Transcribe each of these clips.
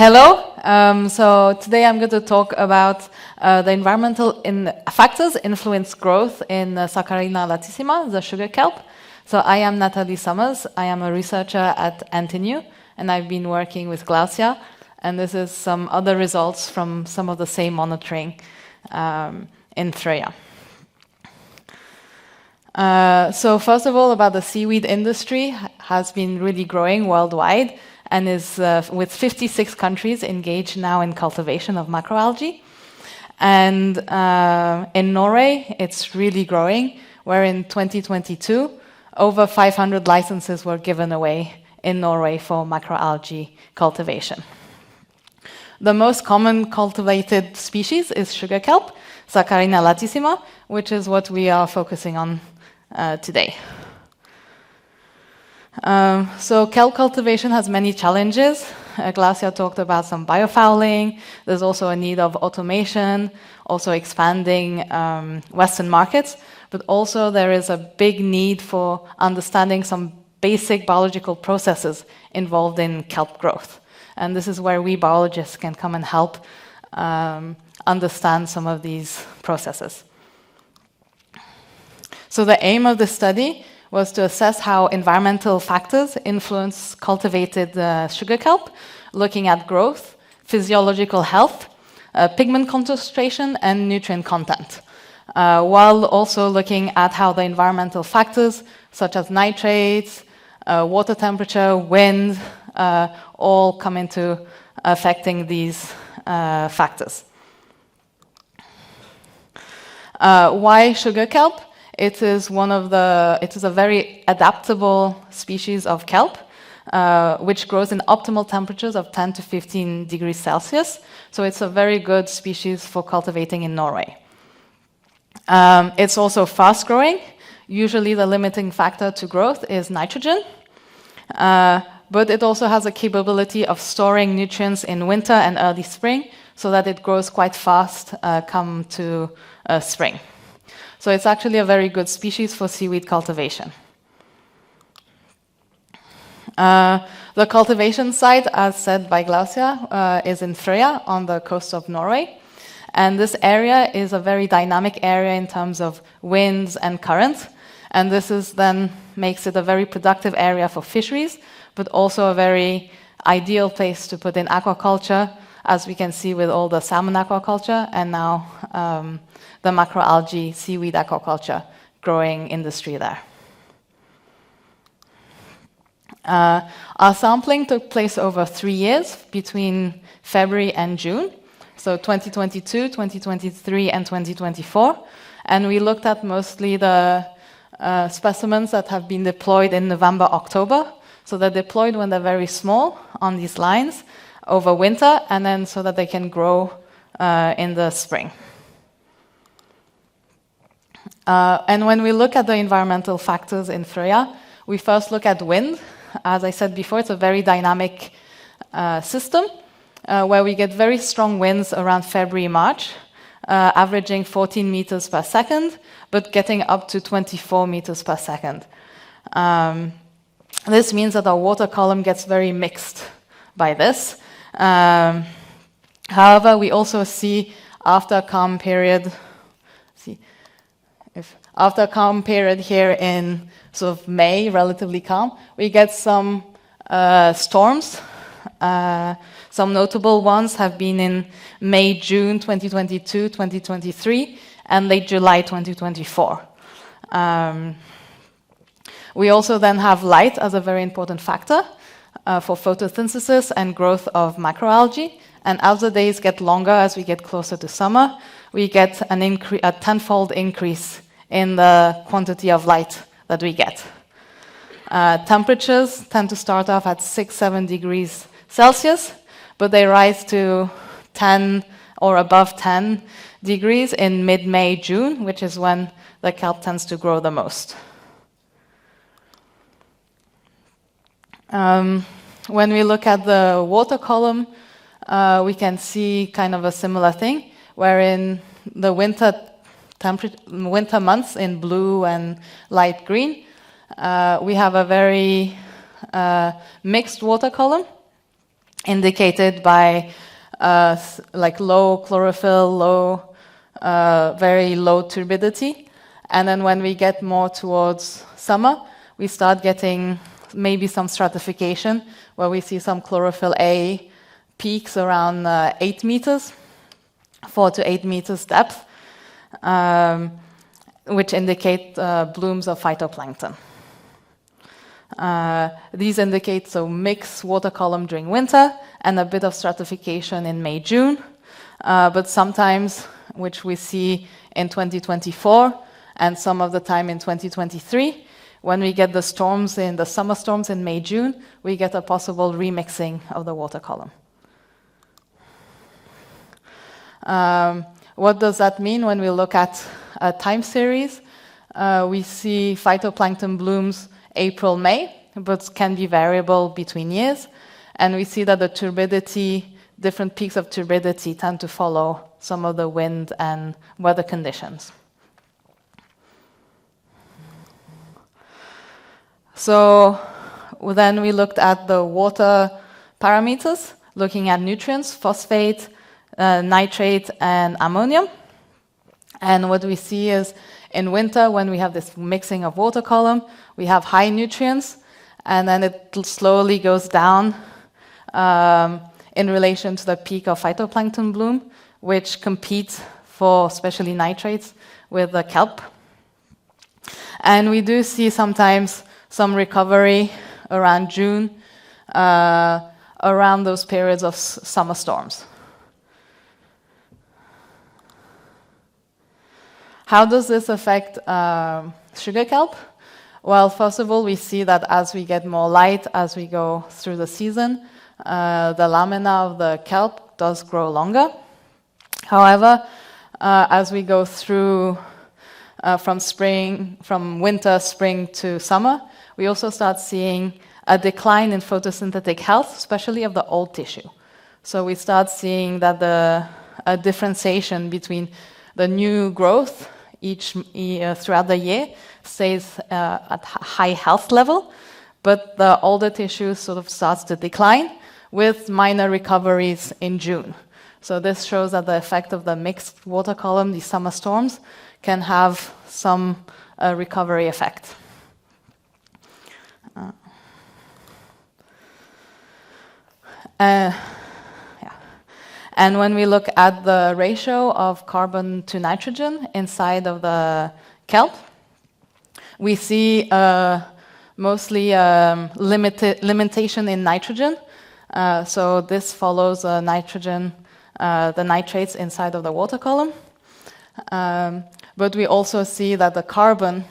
Hello. So today I'm going to talk about the environmental factors influence growth in Saccharina latissima, the sugar kelp. So I am Natalie Summers. I am a researcher at NTNU, and I've been working with Glaucia. And this is some other results from some of the same monitoring in Frøya. So first of all, about the seaweed industry has been really growing worldwide and is with 56 countries engaged now in cultivation of macroalgae. And in Norway, it's really growing, where in 2022, over 500 licenses were given away in Norway for macroalgae cultivation. The most common cultivated species is sugar kelp, Saccharina latissima, which is what we are focusing on today. So kelp cultivation has many challenges. Glaucia talked about some biofouling. There's also a need of automation, also expanding Western markets, but also there is a big need for understanding some basic biological processes involved in kelp growth. And this is where we biologists can come and help understand some of these processes. So the aim of the study was to assess how environmental factors influence cultivated sugar kelp, looking at growth, physiological health, pigment concentration, and nutrient content, while also looking at how the environmental factors, such as nitrates, water temperature, wind, all come into affecting these factors. Why sugar kelp? It is a very adaptable species of kelp, which grows in optimal temperatures of 10 to 15 degrees Celsius. So it's a very good species for cultivating in Norway. It's also fast growing. Usually the limiting factor to growth is nitrogen, but it also has a capability of storing nutrients in winter and early spring so that it grows quite fast come to spring. So it's actually a very good species for seaweed cultivation. The cultivation site, as said by Glaucia, is in Frøya on the coast of Norway. And this area is a very dynamic area in terms of winds and currents. And this then makes it a very productive area for fisheries, but also a very ideal place to put in aquaculture, as we can see with all the salmon aquaculture and now the macroalgae seaweed aquaculture growing industry there. Our sampling took place over 3 years between February and June, so 2022, 2023, and 2024. And we looked at mostly the specimens that have been deployed in November, October. So they're deployed when they're very small on these lines over winter, and then so that they can grow in the spring. And when we look at the environmental factors in Frøya, we first look at wind. As I said before, it's a very dynamic system where we get very strong winds around February, March, averaging 14 meters per second, but getting up to 24 meters per second. This means that our water column gets very mixed by this. However, we also see after a calm period, after a calm period here in sort of May, relatively calm, we get some storms. Some notable ones have been in May, June 2022, 2023, and late July 2024. We also then have light as a very important factor for photosynthesis and growth of macroalgae. And as the days get longer, as we get closer to summer, we get a tenfold increase in the quantity of light that we get. Temperatures tend to start off at 6-7 degrees Celsius, but they rise to 10 or above 10 degrees in mid-May, June, which is when the kelp tends to grow the most. When we look at the water column, we can see kind of a similar thing, wherein the winter months in blue and light green, we have a very mixed water column, indicated by like low chlorophyll, very low turbidity. And then when we get more towards summer, we start getting maybe some stratification, where we see some chlorophyll A peaks around 8 meters, 4 to 8 meters depth, which indicate blooms of phytoplankton. These indicate mixed water column during winter and a bit of stratification in May, June. But sometimes, which we see in 2024 and some of the time in 2023, when we get the storms in the summer storms in May, June, we get a possible remixing of the water column. What does that mean when we look at a time series? We see phytoplankton blooms April, May, but can be variable between years. And we see that the turbidity, different peaks of turbidity tend to follow some of the wind and weather conditions. So then we looked at the water parameters, looking at nutrients, phosphate, nitrate, and ammonium. And what we see is in winter, when we have this mixing of water column, we have high nutrients, and then it slowly goes down in relation to the peak of phytoplankton bloom, which competes for especially nitrates with the kelp. And we do see sometimes some recovery around June, around those periods of summer storms. How does this affect sugar kelp? Well, first of all, we see that as we get more light, as we go through the season, the lamina of the kelp does grow longer. However, as we go through from winter, spring to summer, we also start seeing a decline in photosynthetic health, especially of the old tissue. So we start seeing that a differentiation between the new growth throughout the year stays at high health level, but the older tissue sort of starts to decline with minor recoveries in June. So this shows that the effect of the mixed water column, these summer storms, can have some recovery effect. And when we look at the ratio of carbon to nitrogen inside of the kelp, we see mostly limitation in nitrogen. So this follows nitrogen, the nitrates inside of the water column. But we also see that the carbon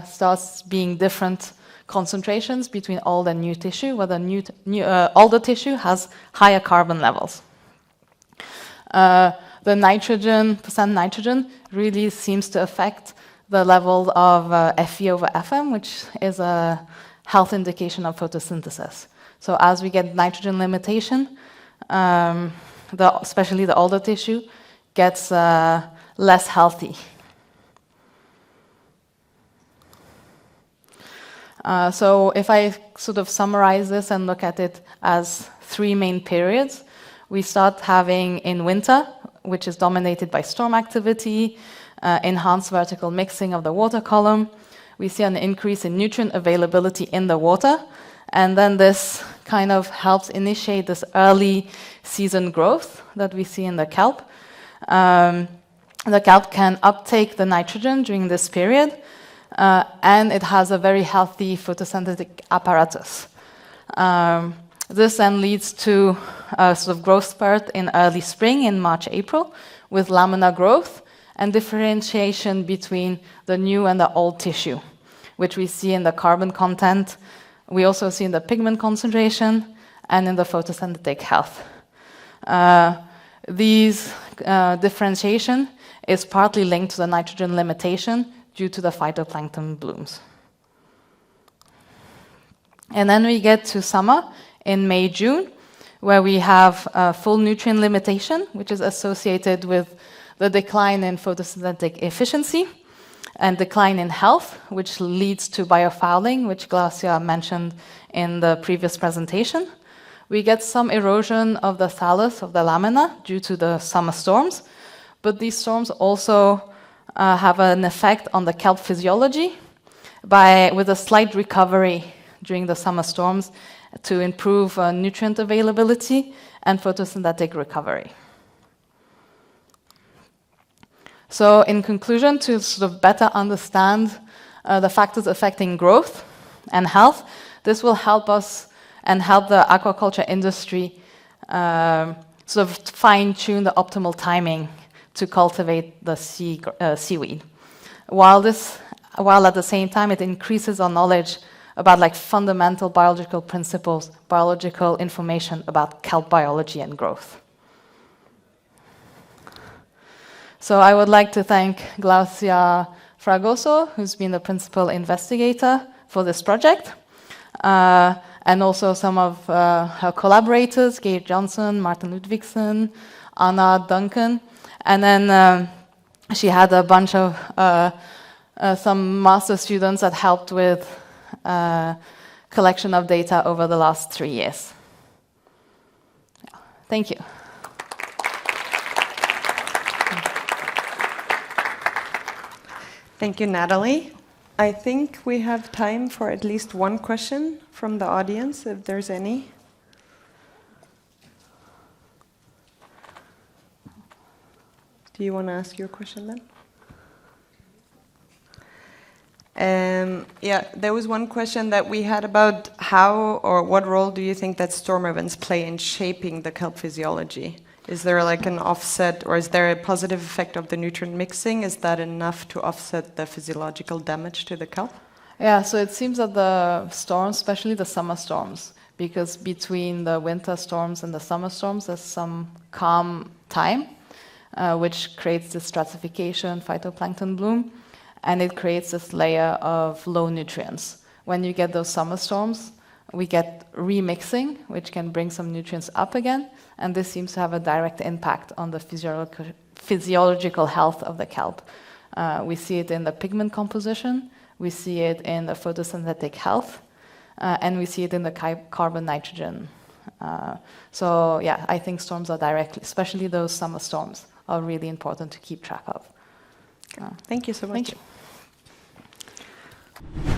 starts being different concentrations between old and new tissue, where the older tissue has higher carbon levels. The percent nitrogen really seems to affect the level of Fe over Fm, which is a health indication of photosynthesis. So as we get nitrogen limitation, especially the older tissue gets less healthy. So if I sort of summarize this and look at it as 3 main periods, we start having in winter, which is dominated by storm activity, enhanced vertical mixing of the water column. We see an increase in nutrient availability in the water, and then this kind of helps initiate this early season growth that we see in the kelp. The kelp can uptake the nitrogen during this period, and it has a very healthy photosynthetic apparatus. This then leads to a sort of growth spurt in early spring, in March, April, with laminar growth and differentiation between the new and the old tissue, which we see in the carbon content. We also see in the pigment concentration and in the photosynthetic health. These differentiation is partly linked to the nitrogen limitation due to the phytoplankton blooms. And then we get to summer in May, June, where we have full nutrient limitation, which is associated with the decline in photosynthetic efficiency. and decline in health, which leads to biofouling, which Glaucia mentioned in the previous presentation. We get some erosion of the thallus of the lamina due to the summer storms, but these storms also have an effect on the kelp physiology with a slight recovery during the summer storms to improve nutrient availability and photosynthetic recovery. So in conclusion, to sort of better understand the factors affecting growth and health, this will help us and help the aquaculture industry sort of fine-tune the optimal timing to cultivate the seaweed. While at the same time it increases our knowledge about like fundamental biological principles, biological information about kelp biology and growth. So I would like to thank Glaucia Fragoso, who's been the principal investigator for this project, and also some of her collaborators, Geir Johnson, Martin Ludvigsen, Anna Duncan, and then she had a bunch of some master students that helped with collection of data over the last 3 years. Thank you. Thank you, Natalie. I think we have time for at least one question from the audience, if there's any. Do you want to ask your question then? Yeah, there was one question that we had about how or what role do you think that storm events play in shaping the kelp physiology? Is there like an offset, or is there a positive effect of the nutrient mixing? Is that enough to offset the physiological damage to the kelp? Yeah, so it seems that the storms, especially the summer storms, because between the winter storms and the summer storms, there's some calm time, which creates this stratification, phytoplankton bloom, and it creates this layer of low nutrients. When you get those summer storms, we get remixing, which can bring some nutrients up again, and this seems to have a direct impact on the physiological health of the kelp. We see it in the pigment composition, we see it in the photosynthetic health, and we see it in the carbon-nitrogen. So yeah, I think storms are directly, especially those summer storms, are really important to keep track of. Thank you so much. Thank you.